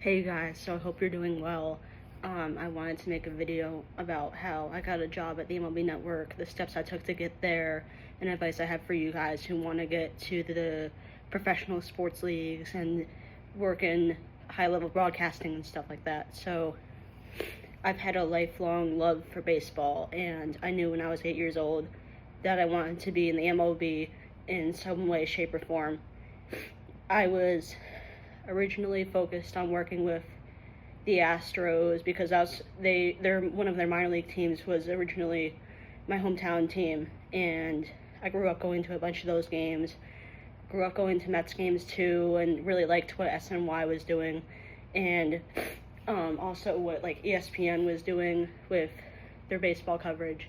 Hey guys, so I hope you're doing well. I wanted to make a video about how I got a job at the MLB Network, the steps I took to get there, and advice I have for you guys who want to get to the professional sports leagues and work in high-level broadcasting and stuff like that. So I've had a lifelong love for baseball, and I knew when I was 8 years old that I wanted to be in the MLB in some way, shape, or form. I was originally focused on working with the Astros because they're one of their minor league teams was originally my hometown team, and I grew up going to a bunch of those games. Grew up going to Mets games too, and really liked what SNY was doing, and also what like ESPN was doing with their baseball coverage.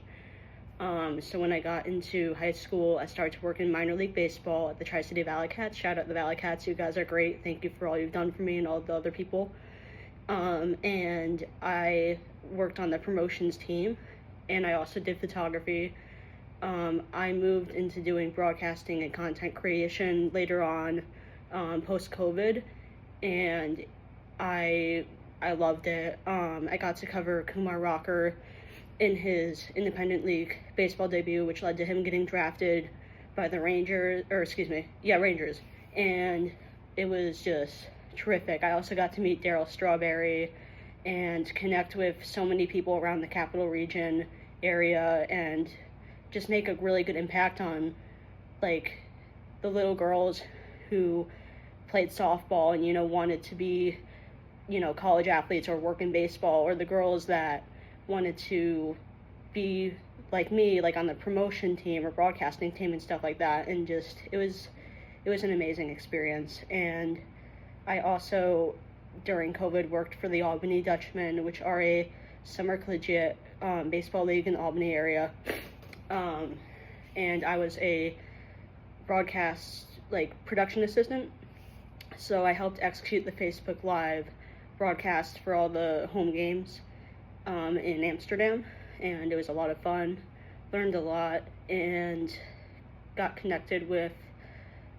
So when I got into high school, I started to work in minor league baseball at the Tri-City Valley Cats. Shout out the Valley Cats, you guys are great. Thank you for all you've done for me and all the other people. And I worked on the promotions team, and I also did photography. I moved into doing broadcasting and content creation later on, post-COVID, and I loved it. I got to cover Kumar Rocker in his independent league baseball debut, which led to him getting drafted by the Rangers, Rangers. And it was just terrific. I also got to meet Darryl Strawberry and connect with so many people around the Capital Region area and just make a really good impact on like the little girls who played softball and wanted to be college athletes or work in baseball, or the girls that wanted to be like me, like on the promotion team or broadcasting team and stuff like that. And just it was an amazing experience. And I also during COVID worked for the Albany Dutchmen, which are a summer collegiate baseball league in the Albany area, and I was a broadcast production assistant, so I helped execute the Facebook Live broadcast for all the home games in Amsterdam, and it was a lot of fun. Learned a lot and got connected with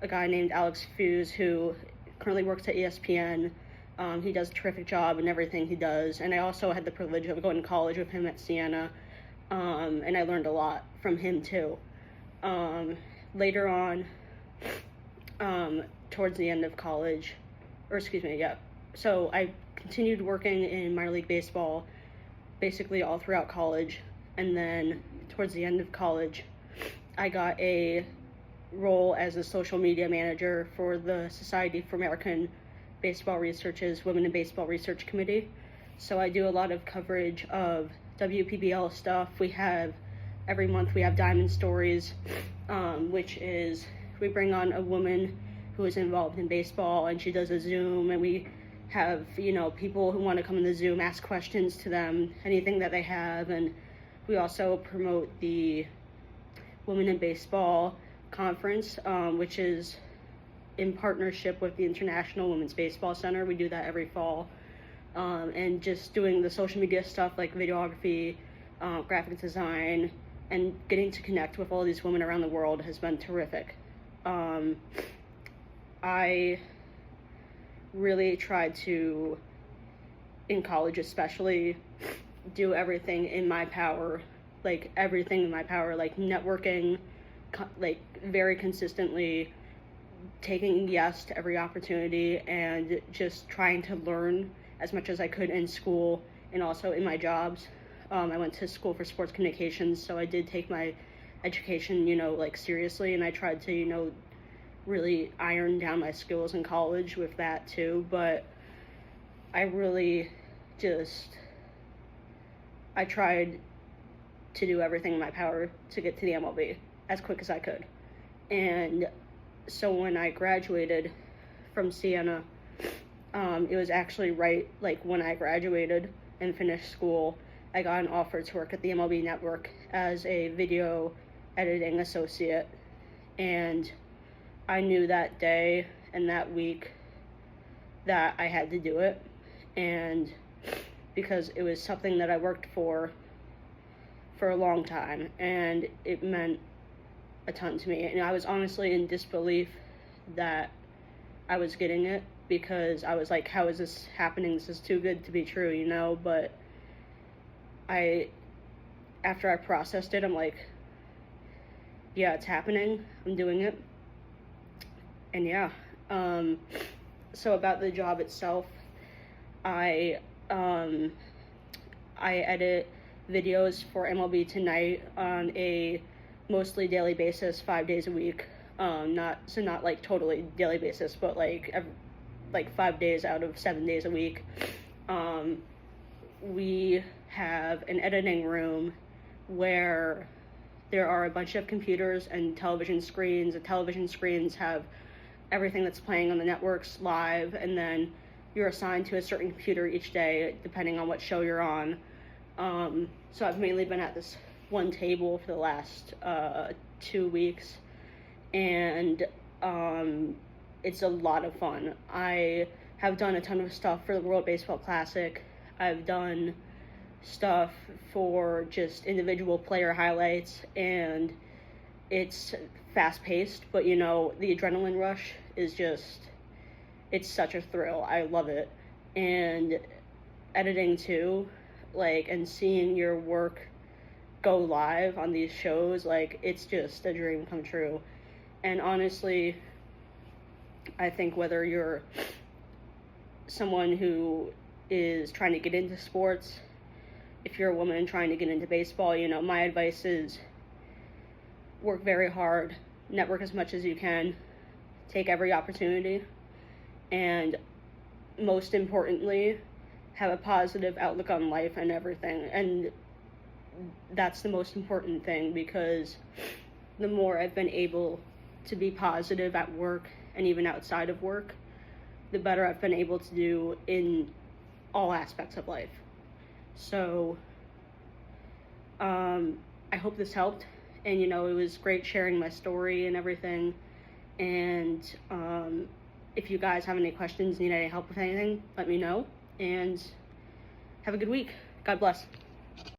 a guy named Alex Fuse who currently works at ESPN. He does a terrific job in everything he does, and I also had the privilege of going to college with him at Siena, and I learned a lot from him too. Later on, towards the end of college, so I continued working in minor league baseball basically all throughout college, and then towards the end of college I got a role as a social media manager for the Society for American Baseball Research's Women in Baseball Research Committee. So I do a lot of coverage of WPBL stuff. Every month we have Diamond Stories, which is we bring on a woman who is involved in baseball, and she does a Zoom, and we have people who want to come in the Zoom, ask questions to them, anything that they have. And we also promote the Women in Baseball Conference, which is in partnership with the International Women's Baseball Center. We do that every fall, and just doing the social media stuff like videography, graphic design, and getting to connect with all these women around the world has been terrific. I really tried to, in college especially, do everything in my power, like networking, very consistently, taking yes to every opportunity, and just trying to learn as much as I could in school and also in my jobs. I went to school for sports communications, so I did take my education, seriously, and I tried to, really iron down my skills in college with that too. But I really I tried to do everything in my power to get to the MLB as quick as I could. And so when I graduated from Siena, it was actually right when I graduated and finished school, I got an offer to work at the MLB Network as a video editing associate. And I knew that day and that week that I had to do it, and because it was something that I worked for a long time, and it meant a ton to me. And I was honestly in disbelief that I was getting it, because I was like, how is this happening? This is too good to be true, you know? But after I processed it, I'm like, yeah, it's happening. I'm doing it. And yeah, so about the job itself, I edit videos for MLB Tonight on a mostly daily basis, 5 days a week. Not like totally daily basis, but like 5 days out of 7 days a week. We have an editing room where there are a bunch of computers and television screens. The television screens have everything that's playing on the networks live, and then you're assigned to a certain computer each day depending on what show you're on. So I've mainly been at this one table for the last 2 weeks, and it's a lot of fun. I have done a ton of stuff for the World Baseball Classic. I've done stuff for just individual player highlights, and it's fast-paced, but you know, the adrenaline rush is just, it's such a thrill. I love it. And editing too, like, and seeing your work go live on these shows, like, it's just a dream come true. And honestly, I think whether you're someone who is trying to get into sports, if you're a woman trying to get into baseball, you know, my advice is work very hard, network as much as you can, take every opportunity, and most importantly, have a positive outlook on life and everything. And that's the most important thing, because the more I've been able to be positive at work and even outside of work, the better I've been able to do in all aspects of life. So I hope this helped, and you know, it was great sharing my story and everything. And if you guys have any questions, need any help with anything, let me know, and have a good week. God bless.